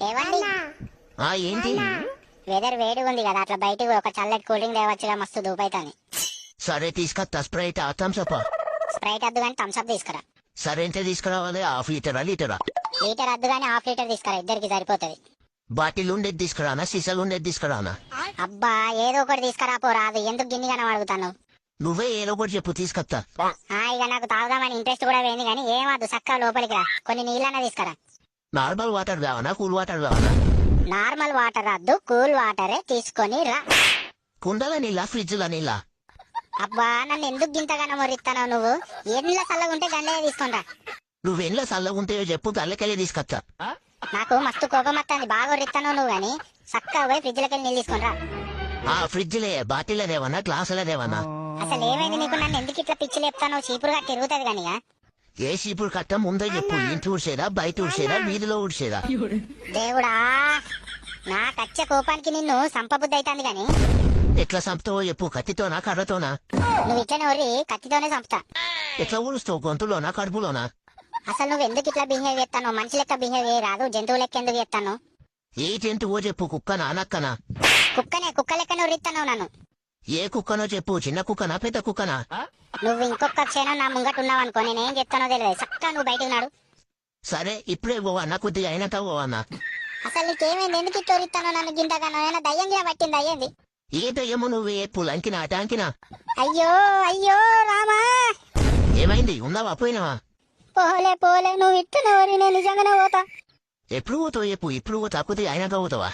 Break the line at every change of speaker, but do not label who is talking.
ఏవండి?
ఏంటి?
వెదర్ వేడిగా ఉంది కదా, అట్లా బయటికి ఒక చల్లటి కూల్ డ్రింక్ తేవచ్చుగా, మస్తు దూపైతాంది.
సరే తీసుకొస్తా. Sprite Thums Up.
స్ప్రైట్ వద్దు కానీ థమ్స్అప్ తీసుకురా.
సరే ఎంత తీసుకురావాలి? హాఫ్ లీటరా లీటరా?
లీటర్ వద్దు కానీ హాఫ్ లీటర్ తీసుకురా, ఇద్దరికి సరిపోతుంది.
బాటిల్ ఉండేది తీసుకురానా? సీసాలు ఉండేది తీసుకురానా?
అబ్బా ఏదో ఒకటి తీసుకురా పో, రాదు ఎందుకు గిన్నిగానం అడుగుతాను.
నువ్వే ఏదో ఒకటి చెప్పు, తీసుకొస్తా.
ఇక నాకు తాగుదామని ఇంట్రెస్ట్ కూడా పోయింది కానీ ఏమద్దు, చక్కగా లోపలికి రా, కొన్ని నీళ్ళన్నా తీసుకురా.
నార్మల్ వాటర్ కావాలా? కూల్ వాటర్ కావాలా?
నార్మల్ వాటర్ వద్దు, కూల్ వాటరే తీసుకొని రా.
కుండల నీళ్ళ? ఫ్రిడ్జ్ల నీళ్ళ?
అబ్బా నన్ను ఎందుకు గింతగానం మొరిస్తానో నువ్వు. ఎండ్ల చల్లగుంటే గండే తీసుకొని రా.
నువ్వెంట్లో చల్లగుంటాయో చెప్పు, తల్లకెళ్ళి తీసుకొస్తా.
నాకు మస్తు కోపం వస్తుంది, బాగా ఒరిస్తాను నువ్వు గాని. చక్కగా పోయి ఫ్రిడ్జ్లకెళ్ళి నీళ్ళు తీసుకొని రా.
ఫ్రిడ్జ్లే? బాటిల్దేవనా? గ్లాసులదేవనా?
అసలు ఏమైంది నీకు? నన్ను ఎందుకు ఇట్లా పిచ్చి లేపుతాను? చీపురుగా తిరుగుతుంది కానీ.
ఏ చీపురు కట్ట ముందే చెప్పు. ఇంటి ఊడ్చేదా, బయట ఊడ్చేదా, వీధిలో ఊడ్చేదా?
దేవుడా, నా కచ్చ కోపానికి నిన్ను సంపబుద్ధి అవుతుంది గాని.
ఎట్లా చంపుతావో చెప్పు. కత్తితోనా, కర్రతోనా?
నువ్వు ఇట్లనే ఒర్రి కత్తితోనే చంపుతా.
ఎట్లా ఊడుస్తావు? గొంతులోనా, కడుపులోనా?
అసలు నువ్వు ఎందుకు ఇట్లా బిహేవ్ చేస్తాను? మనిషి లెక్క బిహేవ్ చేయరాదు, జంతువు లెక్క ఎందుకు చేస్తాను?
ఏ జంతువో చెప్పు. కుక్కనా, నక్కనా?
కుక్కనే, కుక్క లెక్క ఒర్రిస్తాను నన్ను.
ఏ కుక్కనో చెప్పు. చిన్న కుక్కనా, పెద్ద కుక్కనా?
నువ్వు ఇంకొక క్షణం నా ముంగట ఉన్నావు అనుకో, నేనేం చెప్తానో తెలియదు. చక్కగా నువ్వు బయటకు నాడు.
సరే ఇప్పుడే పోవన్నా? కొద్దిగా అయినాక పోవన్నా?
అసలు నీకేమైంది? ఎందుకు ఇట్లా ఒర్రిస్తాను నన్ను గింతగానో? ఏమైనా దయ్యంగా పట్టింది? అయ్యేది
ఏ దయ్యము? నువ్వే పులంకినా, టాంకినా?
అయ్యో అయ్యో రామా.
ఏమైంది? ఉన్నావా, పోయినావా?
పోలే పోలే, నువ్వు ఇట్టు నోరి, నేను నిజంగానే పోతా.
ఎప్పుడు పోతావు చెప్పు. ఇప్పుడు పోతా, కొద్దిగా అయినాక పోతావా?